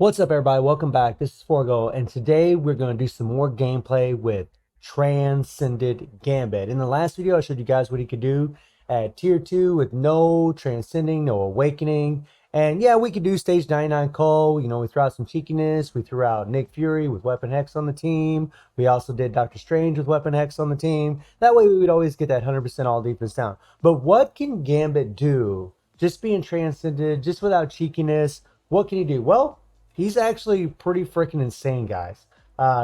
What's up, everybody? Welcome back. This is Forgo, and today we're going to do some more gameplay with Transcended Gambit. In the last video, I showed you guys what he could do at Tier 2 with no Transcending, no Awakening. And yeah, we could do Stage 99 Knull. You know, we threw out some cheekiness. We threw out Nick Fury with Weapon Hex on the team. We also did Doctor Strange with Weapon Hex on the team. That way we would always get that 100% all defense down. But what can Gambit do just being Transcended, just without cheekiness? What can he do? Well, he's actually pretty freaking insane, guys.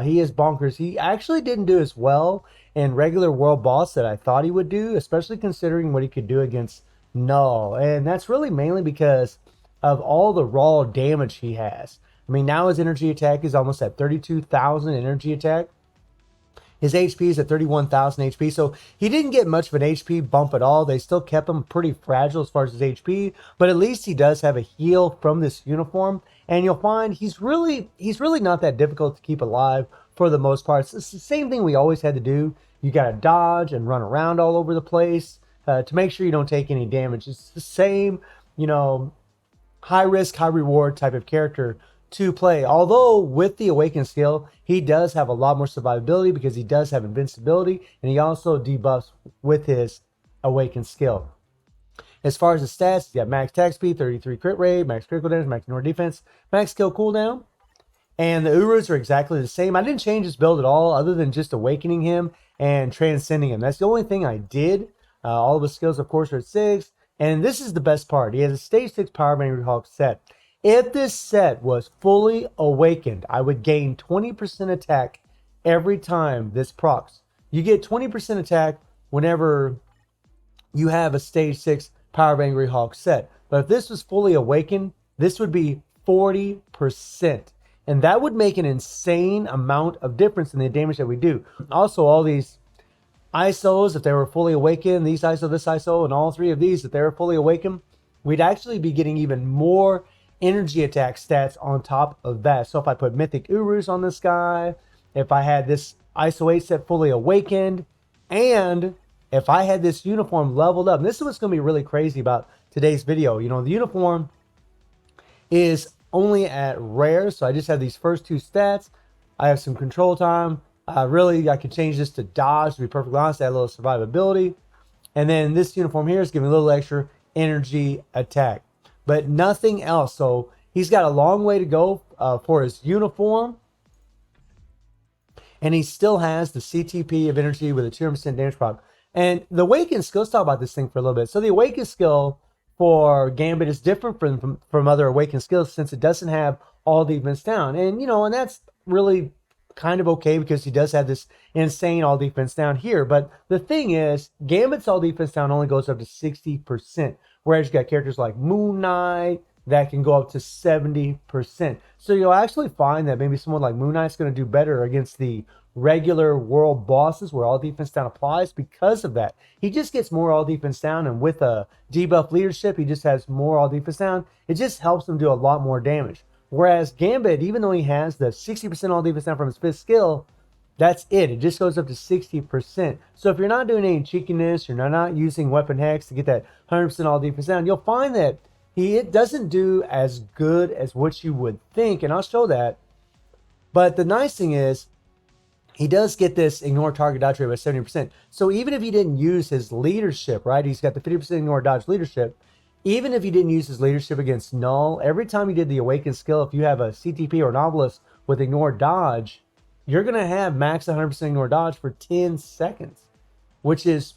He is bonkers. He actually didn't do as well in regular world boss that I thought he would do, especially considering what he could do against Null. And that's really mainly because of all the raw damage he has. I mean, now his energy attack is almost at 32,000 energy attack. His HP is at 31,000 HP, so he didn't get much of an HP bump at all. They still kept him pretty fragile as far as his HP, but at least he does have a heal from this uniform, and you'll find he's really not that difficult to keep alive for the most part. It's the same thing we always had to do. You got to dodge and run around all over the place to make sure you don't take any damage. It's the same, high risk, high reward type of character to play. Although with the Awakened skill, he does have a lot more survivability because he does have invincibility, and he also debuffs with his Awakened skill. As far as the stats, he's got max attack speed, 33 crit rate, max critical damage, max ignore defense, max skill cooldown. And the Urus are exactly the same. I didn't change his build at all other than just awakening him and transcending him. That's the only thing I did. All of his skills, of course, are at 6. And this is the best part. He has a stage 6 Power Bang Hawk set. If this set was fully awakened, I would gain 20% attack every time this procs. You get 20% attack whenever you have a stage 6 Power Angry Hawk set. But if this was fully awakened, this would be 40%. And that would make an insane amount of difference in the damage that we do. Also, all these ISOs, if they were fully awakened, these ISO, this ISO, and all three of these, if they were fully awakened, we'd actually be getting even more energy attack stats on top of that. So if I put Mythic Urus on this guy, if I had this ISO 8 set fully awakened, and if I had this uniform leveled up, and this is what's going to be really crazy about today's video. You know, the uniform is only at rare, so I just have these first two stats. I have some control time. I could change this to dodge, to be perfectly honest, add a little survivability. And then this uniform here is giving a little extra energy attack, but nothing else. So he's got a long way to go for his uniform. And he still has the CTP of energy with a 200% damage proc. And the Awakened skill, let's talk about this thing for a little bit. So the Awakened skill for Gambit is different from other Awakened skills since it doesn't have all defense down. And, and that's really kind of okay because he does have this insane all defense down here. But the thing is, Gambit's all defense down only goes up to 60%. Whereas you got characters like Moon Knight that can go up to 70%. So you'll actually find that maybe someone like Moon Knight's going to do better against the regular world bosses where all defense down applies because of that. He just gets more all defense down, and with a debuff leadership, he just has more all defense down. It just helps him do a lot more damage. Whereas Gambit, even though he has the 60% all defense down from his 5th skill, that's it. It just goes up to 60%. So if you're not doing any cheekiness, you're not using Weapon Hex to get that 100% all defense down, you'll find that it doesn't do as good as what you would think, and I'll show that. But the nice thing is, he does get this ignore target dodge rate by 70%. So even if he didn't use his leadership, right, he's got the 50% ignore dodge leadership. Even if he didn't use his leadership against Null, every time he did the Awakened skill, if you have a CTP or Novelist with ignore dodge, you're going to have max 100% ignore dodge for 10 seconds, which is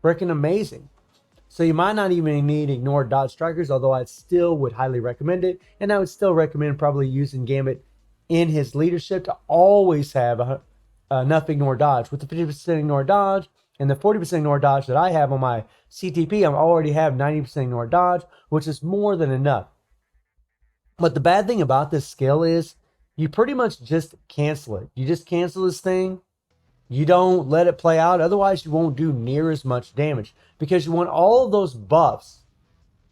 freaking amazing. So you might not even need ignore dodge strikers, although I still would highly recommend it. And I would still recommend probably using Gambit in his leadership to always have enough ignore dodge. With the 50% ignore dodge and the 40% ignore dodge that I have on my CTP, I already have 90% ignore dodge, which is more than enough. But the bad thing about this skill is you pretty much just cancel it. You just cancel this thing. You don't let it play out. Otherwise, you won't do near as much damage because you want all of those buffs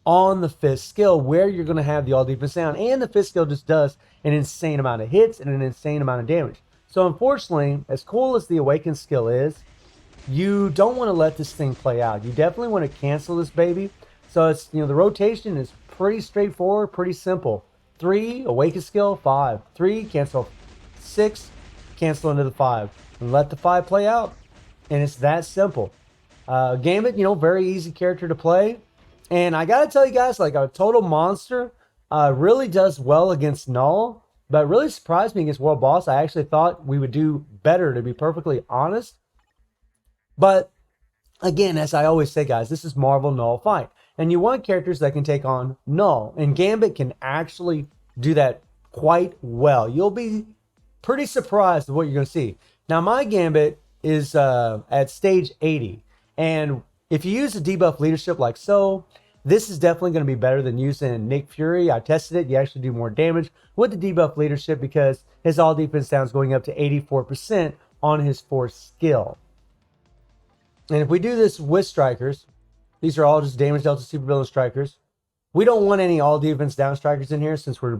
on the 5th skill where you're going to have the all defense down. And the 5th skill just does an insane amount of hits and an insane amount of damage. So unfortunately, as cool as the Awakened skill is, you don't want to let this thing play out. You definitely want to cancel this baby. So it's, the rotation is pretty straightforward, pretty simple. 3, awaken skill, 5. 3, cancel 6, cancel into the 5. And let the 5 play out. And it's that simple. Gambit, you know, very easy character to play. And I gotta tell you guys, like, a total monster really does well against Null, but really surprised me against World Boss. I actually thought we would do better, to be perfectly honest. But again, as I always say, guys, this is Marvel Null fight. And you want characters that can take on Null. And Gambit can actually do that quite well. You'll be pretty surprised at what you're going to see. Now, my Gambit is at stage 80. And if you use a debuff leadership like so, this is definitely going to be better than using Nick Fury. I tested it. You actually do more damage with the debuff leadership because his all defense down is going up to 84% on his 4th skill. And if we do this with strikers, these are all just damage dealt to supervillain strikers. We don't want any all defense down strikers in here since we're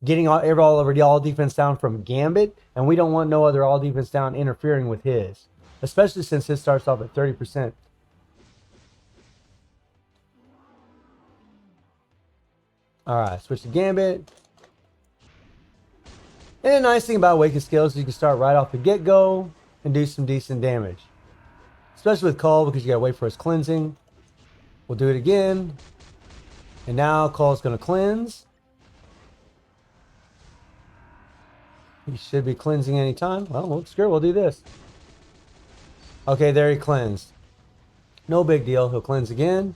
getting all defense down from Gambit, and we don't want no other all defense down interfering with his, especially since his starts off at 30%. All right, switch to Gambit. And the nice thing about Awakened Skills is you can start right off the get-go and do some decent damage. Especially with Knull, because you gotta wait for his cleansing. We'll do it again. And now Knull's gonna cleanse. He should be cleansing anytime. Well, screw it, we'll do this. Okay, there he cleansed. No big deal, he'll cleanse again.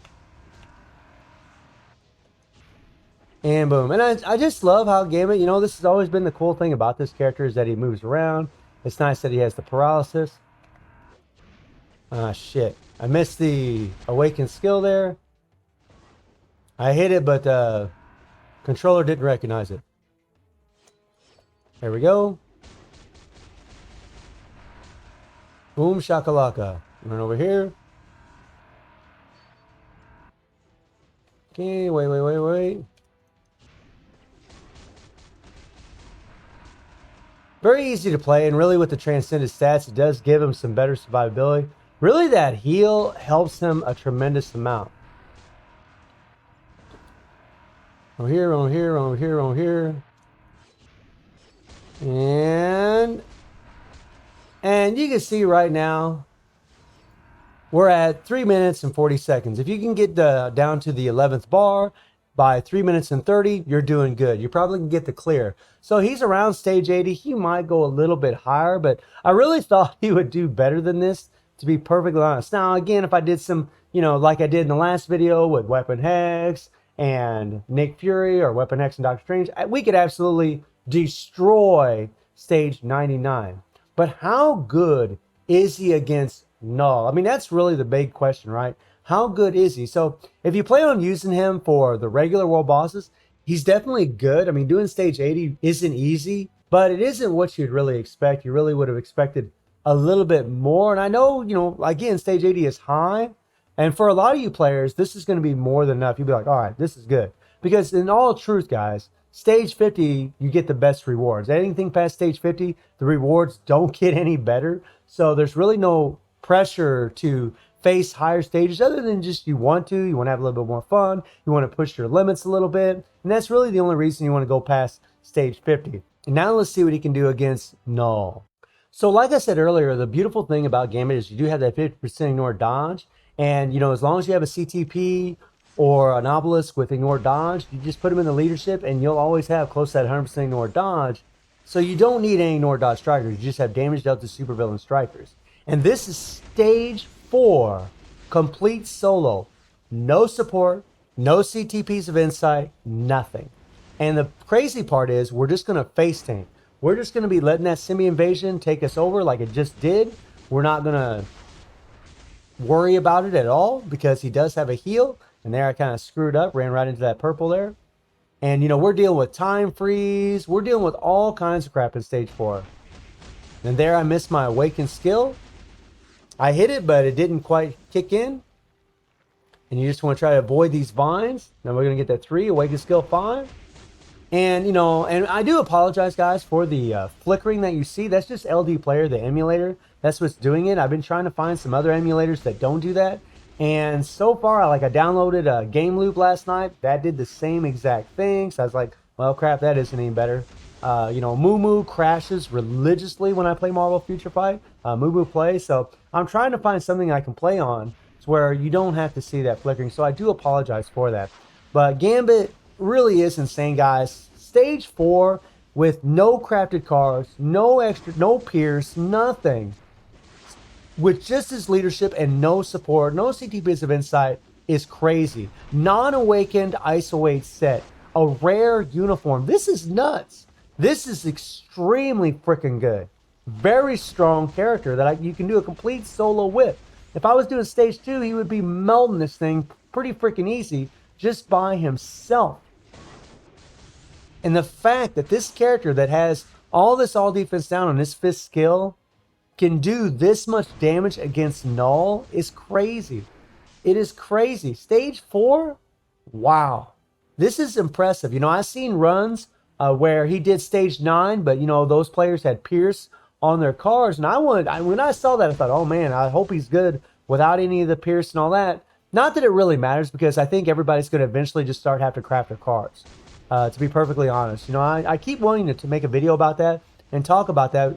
And boom. And I just love how Gambit, you know, this has always been the cool thing about this character is that he moves around. It's nice that he has the paralysis. Ah, shit. I missed the awakened skill there. I hit it, but the controller didn't recognize it. There we go. Boom shakalaka. Run over here. Okay, wait. Very easy to play, and really with the Transcended stats, it does give him some better survivability. Really, that heal helps him a tremendous amount. Over here. And you can see right now, we're at 3 minutes and 40 seconds. If you can get down to the 11th bar by 3 minutes and 30, you're doing good. You probably can get the clear. So he's around stage 80. He might go a little bit higher, but I really thought he would do better than this, to be perfectly honest. Now, again, if I did some, you know, like I did in the last video with Weapon Hex and Nick Fury or Weapon Hex and Doctor Strange, we could absolutely destroy stage 99. But how good is he against Null? I mean, that's really the big question, right? How good is he? So if you plan on using him for the regular world bosses, he's definitely good. I mean, doing stage 80 isn't easy, but it isn't what you'd really expect. You really would have expected a little bit more. And I know, you know, again, stage 80 is high. And for a lot of you players, this is going to be more than enough. You'll be like, all right, this is good. Because in all truth, guys, stage 50, you get the best rewards. Anything past stage 50, the rewards don't get any better. So there's really no pressure to face higher stages other than just you want to have a little bit more fun. You want to push your limits a little bit. And that's really the only reason you want to go past stage 50. And now let's see what he can do against Null. So like I said earlier, the beautiful thing about Gambit is you do have that 50% ignore dodge. And, you know, as long as you have a CTP or an obelisk with ignore dodge, you just put them in the leadership and you'll always have close to that 100% ignore dodge. So you don't need any ignore dodge strikers. You just have damage dealt to supervillain strikers. And this is stage 4, complete solo. No support, no CTPs of insight, nothing. And the crazy part is we're just going to face tank. We're just going to be letting that semi-invasion take us over like it just did. We're not going to worry about it at all because he does have a heal. And there I kind of screwed up, ran right into that purple there. And, you know, we're dealing with time freeze. We're dealing with all kinds of crap in stage 4. And there I missed my awakened skill. I hit it, but it didn't quite kick in. And you just want to try to avoid these vines. Now we're going to get that 3, awakened skill 5. And, you know, and I do apologize, guys, for the flickering that you see. That's just LD Player, the emulator. That's what's doing it. I've been trying to find some other emulators that don't do that. And so far, I downloaded a Game Loop last night. That did the same exact thing. So I was like, Well, crap, that isn't any better. You know, Moo Moo crashes religiously when I play Marvel Future Fight. Moo Moo plays, so I'm trying to find something I can play on where you don't have to see that flickering. So I do apologize for that. But Gambit really is insane, guys. Stage 4 with no crafted cards, no extra, no pierce, nothing. With just his leadership and no support, no CTPs of insight is crazy. Non-awakened isolate set, a rare uniform. This is nuts. This is extremely freaking good. Very strong character that you can do a complete solo with. If I was doing stage 2, he would be melting this thing pretty freaking easy just by himself. And the fact that this character that has all defense down on his 5th skill can do this much damage against Null is crazy. It is crazy. Stage 4? Wow. This is impressive. You know, I've seen runs where he did stage 9, but, you know, those players had Pierce on their cards. And when I saw that, I thought, oh, man, I hope he's good without any of the Pierce and all that. Not that it really matters, because I think everybody's going to eventually just start having to craft their cards, to be perfectly honest. You know, I keep wanting to make a video about that and talk about that,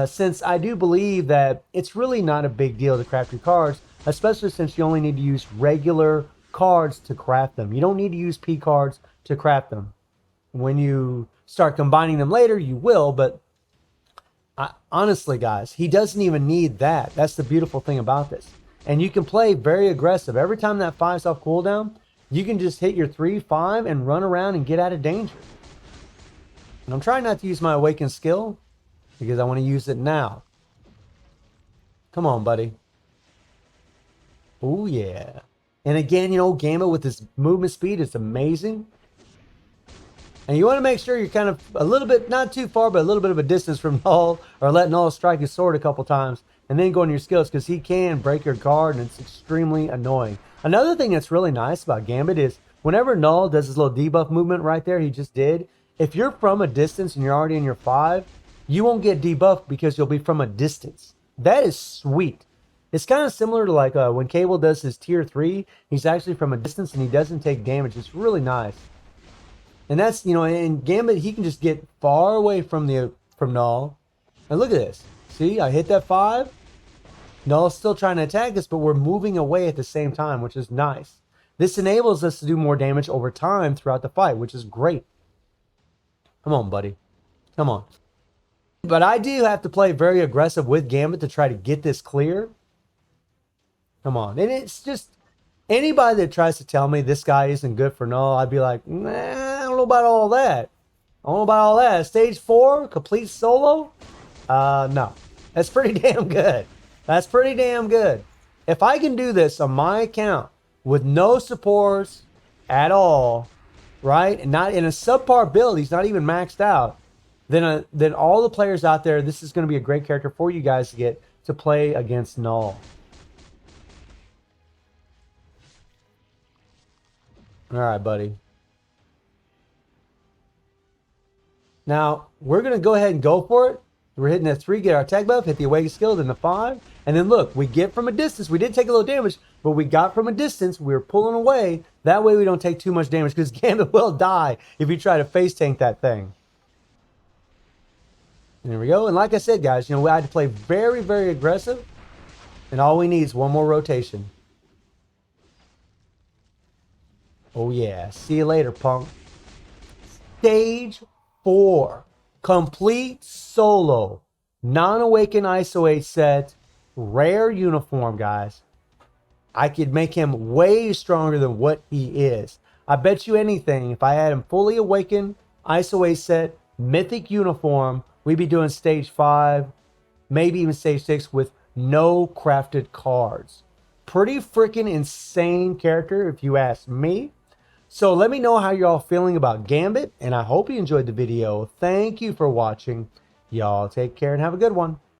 since I do believe that it's really not a big deal to craft your cards, especially since you only need to use regular cards to craft them. You don't need to use P cards to craft them. When you start combining them later, you will, but honestly, guys, he doesn't even need that. That's the beautiful thing about this. And you can play very aggressive. Every time that 5's off cooldown, you can just hit your 3-5 and run around and get out of danger. And I'm trying not to use my awakened skill because I want to use it now. Come on, buddy. Oh, yeah. And again, you know, Gambit with his movement speed is amazing. And you want to make sure you're kind of a little bit, not too far, but a little bit of a distance from Null, or let Null strike his sword a couple times, and then go on your skills, because he can break your guard, and it's extremely annoying. Another thing that's really nice about Gambit is whenever Null does his little debuff movement right there, he just did, if you're from a distance and you're already in your 5, you won't get debuffed because you'll be from a distance. That is sweet. It's kind of similar to like when Cable does his tier 3, he's actually from a distance and he doesn't take damage. It's really nice. And that's, you know, in Gambit, he can just get far away from Null. And look at this. See, I hit that 5. Null's still trying to attack us, but we're moving away at the same time, which is nice. This enables us to do more damage over time throughout the fight, which is great. Come on, buddy. Come on. But I do have to play very aggressive with Gambit to try to get this clear. Come on. And it's just, anybody that tries to tell me this guy isn't good for Null, I'd be like, nah, I don't know about all that. I don't know about all that. Stage 4, complete solo? No. That's pretty damn good. That's pretty damn good. If I can do this on my account with no supports at all, right? And not in a subpar build, he's not even maxed out, then all the players out there, this is going to be a great character for you guys to get to play against Null. All right, buddy. Now, we're going to go ahead and go for it. We're hitting that 3, get our attack buff, hit the awakened skill, then the 5. And then look, we get from a distance. We did take a little damage, but we got from a distance. We were pulling away. That way we don't take too much damage, because Gambit will die if you try to face tank that thing. And there we go. And like I said, guys, you know, I had to play very, very aggressive. And all we need is one more rotation. Oh, yeah. See you later, punk. Stage 4. Complete solo. Non-awakened isolate set. Rare uniform, guys. I could make him way stronger than what he is. I bet you anything, if I had him fully awakened, isolate set, mythic uniform, we'd be doing stage 5, maybe even stage 6 with no crafted cards. Pretty freaking insane character, if you ask me. So let me know how you're all feeling about Gambit, and I hope you enjoyed the video. Thank you for watching. Y'all take care and have a good one.